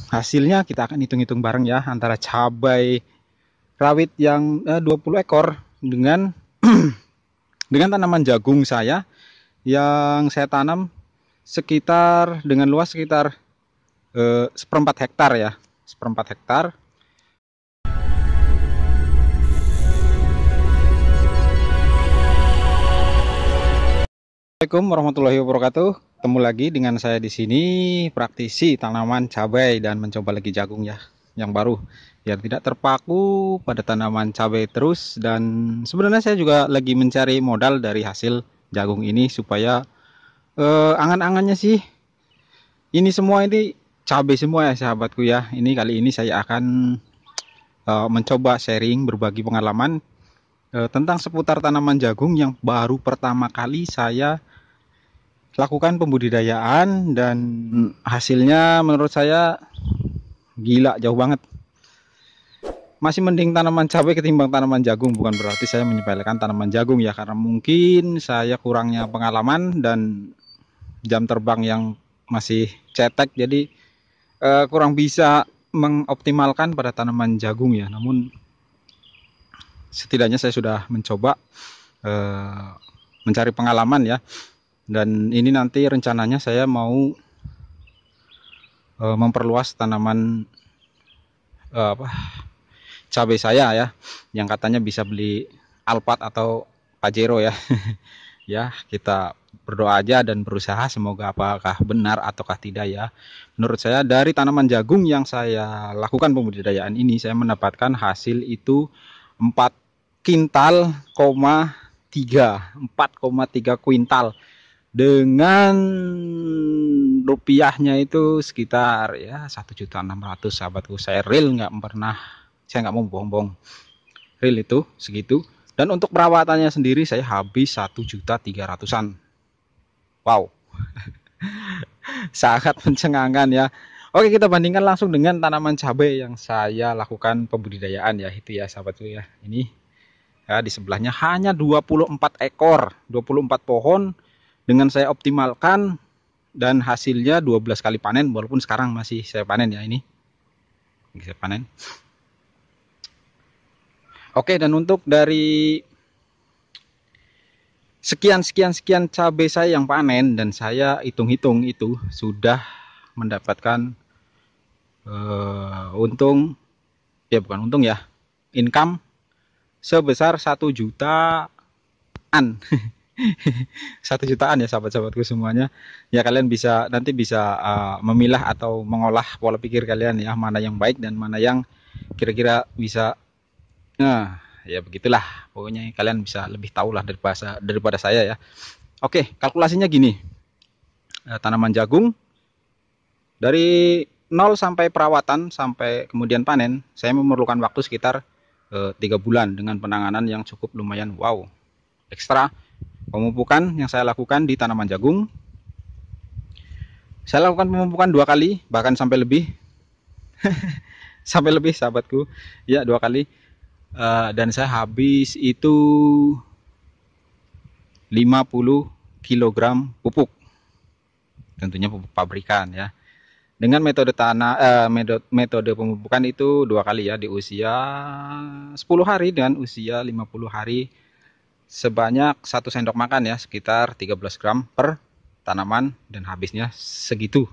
Hasilnya kita akan hitung-hitung bareng ya, antara cabai rawit yang 20 ekor dengan dengan tanaman jagung saya yang saya tanam sekitar dengan luas sekitar seperempat hektar ya, seperempat hektar. Assalamualaikum warahmatullahi wabarakatuh. Ketemu lagi dengan saya di sini, praktisi tanaman cabai, dan mencoba lagi jagung ya, yang baru, biar tidak terpaku pada tanaman cabai terus. Dan sebenarnya saya juga lagi mencari modal dari hasil jagung ini supaya angan-angannya sih ini semua ini cabai semua ya sahabatku ya. Ini kali ini saya akan mencoba sharing, berbagi pengalaman tentang seputar tanaman jagung yang baru pertama kali saya lakukan pembudidayaan, dan hasilnya menurut saya gila, jauh banget. Masih mending tanaman cabai ketimbang tanaman jagung. Bukan berarti saya menyepelekan tanaman jagung ya, karena mungkin saya kurangnya pengalaman dan jam terbang yang masih cetek, jadi kurang bisa mengoptimalkan pada tanaman jagung ya. Namun setidaknya saya sudah mencoba mencari pengalaman ya. Dan ini nanti rencananya saya mau memperluas tanaman cabai saya ya, yang katanya bisa beli Alphard atau Pajero ya. Ya, kita berdoa aja dan berusaha, semoga apakah benar ataukah tidak ya. Menurut saya dari tanaman jagung yang saya lakukan pembudidayaan ini, saya mendapatkan hasil itu 4,3 kuintal dengan rupiahnya itu sekitar ya 1.600.000 sahabatku. Saya real nggak pernah, saya nggak mau bohong-bohong, real itu segitu. Dan untuk perawatannya sendiri saya habis 1.300.000-an. Wow. Sangat mencengangkan ya. Oke, kita bandingkan langsung dengan tanaman cabai yang saya lakukan pembudidayaan ya, itu ya sahabatku ya. Ini ya, di sebelahnya hanya 24 ekor, 24 pohon dengan saya optimalkan, dan hasilnya 12 kali panen, walaupun sekarang masih saya panen ya, ini saya panen. Oke, dan untuk dari sekian cabai saya yang panen, dan saya hitung-hitung itu sudah mendapatkan untung ya, bukan untung ya, income sebesar 1 jutaan. 1 jutaan ya sahabat-sahabatku semuanya ya. Kalian bisa nanti bisa memilah atau mengolah pola pikir kalian ya, mana yang baik dan mana yang kira-kira bisa. Nah ya begitulah, pokoknya kalian bisa lebih tahu lah daripada saya ya. Oke, kalkulasinya gini, tanaman jagung dari 0 sampai perawatan sampai kemudian panen, saya memerlukan waktu sekitar 3 bulan dengan penanganan yang cukup lumayan wow, ekstra. Pemupukan yang saya lakukan di tanaman jagung, saya lakukan pemupukan 2 kali, bahkan sampai lebih. Sampai lebih sahabatku ya, 2 kali. Dan saya habis itu 50 kg pupuk, tentunya pupuk pabrikan ya. Dengan metode metode pemupukan itu 2 kali ya, di usia 10 hari dan usia 50 hari, sebanyak 1 sendok makan ya, sekitar 13 gram per tanaman, dan habisnya segitu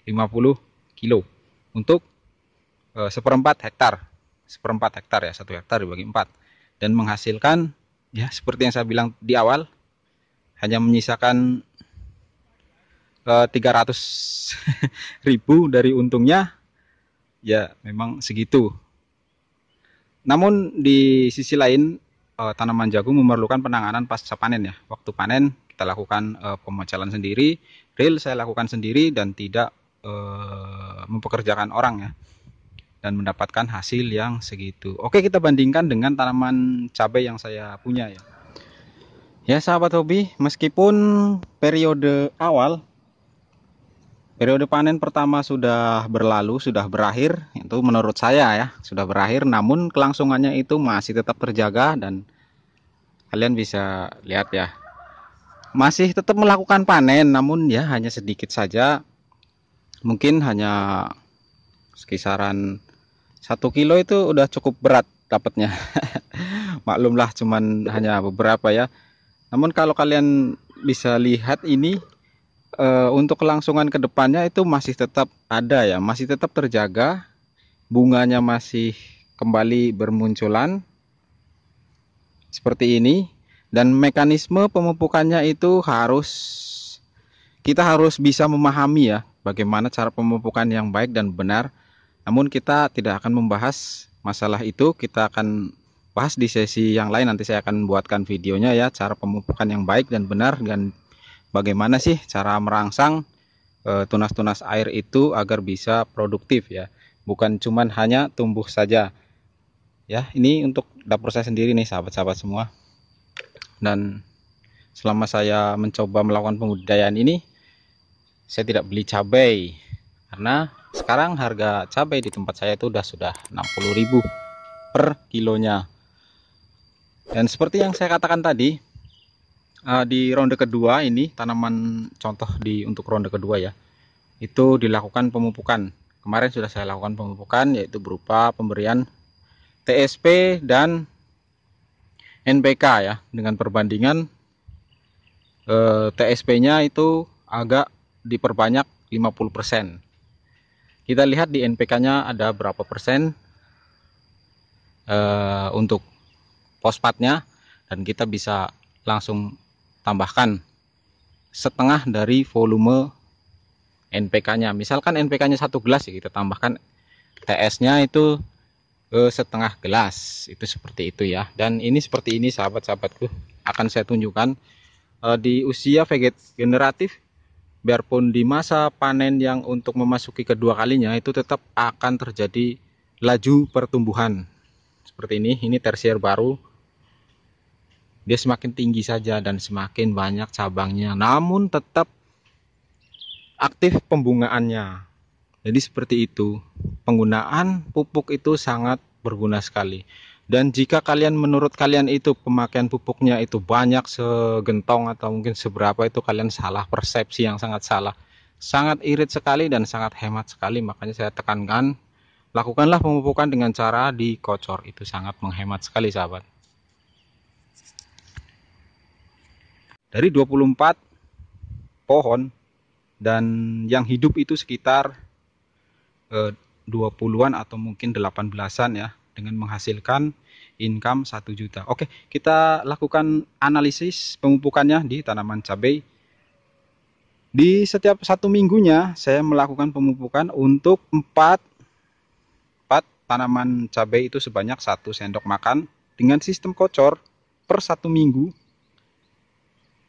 50 kilo untuk seperempat hektar ya, 1 hektar dibagi 4, dan menghasilkan ya seperti yang saya bilang di awal, hanya menyisakan 300.000 dari untungnya ya, memang segitu. Namun di sisi lain, tanaman jagung memerlukan penanganan pasca panen ya. Waktu panen kita lakukan pemocalan sendiri, real saya lakukan sendiri, dan tidak mempekerjakan orang ya, dan mendapatkan hasil yang segitu. Oke, kita bandingkan dengan tanaman cabai yang saya punya ya. Ya sahabat hobi, meskipun periode panen pertama sudah berlalu, sudah berakhir, itu menurut saya ya sudah berakhir, namun kelangsungannya itu masih tetap terjaga, dan kalian bisa lihat ya, masih tetap melakukan panen, namun ya hanya sedikit saja. Mungkin hanya sekisaran 1 kilo itu udah cukup berat dapatnya. Maklumlah cuman hanya beberapa ya. Namun kalau kalian bisa lihat ini, untuk kelangsungan ke depannya itu masih tetap ada ya, masih tetap terjaga, bunganya masih kembali bermunculan seperti ini. Dan mekanisme pemupukannya itu kita harus bisa memahami ya bagaimana cara pemupukan yang baik dan benar. Namun kita tidak akan membahas masalah itu, kita akan bahas di sesi yang lain. Nanti saya akan buatkan videonya ya, cara pemupukan yang baik dan benar, dan bagaimana sih cara merangsang tunas-tunas air itu agar bisa produktif ya, bukan cuman hanya tumbuh saja ya. Ini untuk dapur saya sendiri nih sahabat-sahabat semua. Dan selama saya mencoba melakukan pembudidayaan ini, saya tidak beli cabai karena sekarang harga cabai di tempat saya itu sudah 60.000 per kilonya. Dan seperti yang saya katakan tadi, di ronde kedua ini, tanaman contoh untuk ronde kedua ya, itu dilakukan pemupukan. Kemarin sudah saya lakukan pemupukan, yaitu berupa pemberian TSP dan NPK ya, dengan perbandingan TSP-nya itu agak diperbanyak 50%. Kita lihat di NPK-nya ada berapa persen untuk fosfatnya, dan kita bisa langsung tambahkan setengah dari volume NPK-nya. Misalkan NPK-nya 1 gelas ya, kita tambahkan TS-nya itu setengah gelas, itu seperti itu ya. Dan ini seperti ini sahabat-sahabatku, akan saya tunjukkan di usia generatif, biarpun di masa panen yang untuk memasuki kedua kalinya, itu tetap akan terjadi laju pertumbuhan seperti ini tersier baru. Dia semakin tinggi saja dan semakin banyak cabangnya, namun tetap aktif pembungaannya. Jadi seperti itu, penggunaan pupuk itu sangat berguna sekali. Dan jika menurut kalian itu pemakaian pupuknya itu banyak segentong atau mungkin seberapa, itu kalian salah persepsi yang sangat salah. Sangat irit sekali dan sangat hemat sekali. Makanya saya tekankan, lakukanlah pemupukan dengan cara dikocor, itu sangat menghemat sekali sahabat. Dari 24 pohon, dan yang hidup itu sekitar 20-an atau mungkin 18-an ya, dengan menghasilkan income 1 juta. Oke, kita lakukan analisis pemupukannya di tanaman cabai. Di setiap 1 minggunya saya melakukan pemupukan untuk 4 tanaman cabai itu sebanyak 1 sendok makan dengan sistem kocor per 1 minggu.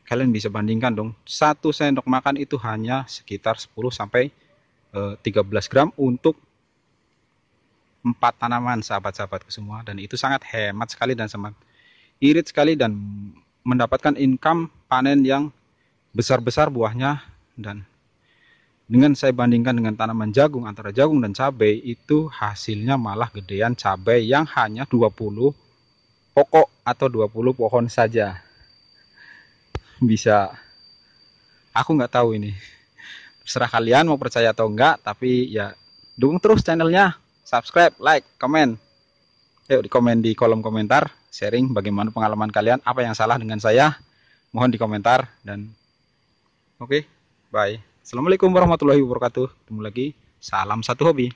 Kalian bisa bandingkan dong, 1 sendok makan itu hanya sekitar 10 sampai 13 gram untuk 4 tanaman sahabat-sahabatku semua. Dan itu sangat hemat sekali dan sangat irit sekali, dan mendapatkan income panen yang besar-besar buahnya. Dan dengan saya bandingkan dengan tanaman jagung, antara jagung dan cabai, itu hasilnya malah gedean cabai yang hanya 20 pokok atau 20 pohon saja. Bisa, aku nggak tahu ini, terserah kalian mau percaya atau enggak, tapi ya dukung terus channelnya, subscribe, like, komen. Yuk di komen di kolom komentar, sharing bagaimana pengalaman kalian, apa yang salah dengan saya, mohon di komentar. Dan oke, bye. Assalamualaikum warahmatullahi wabarakatuh. Ketemu lagi, salam satu hobi.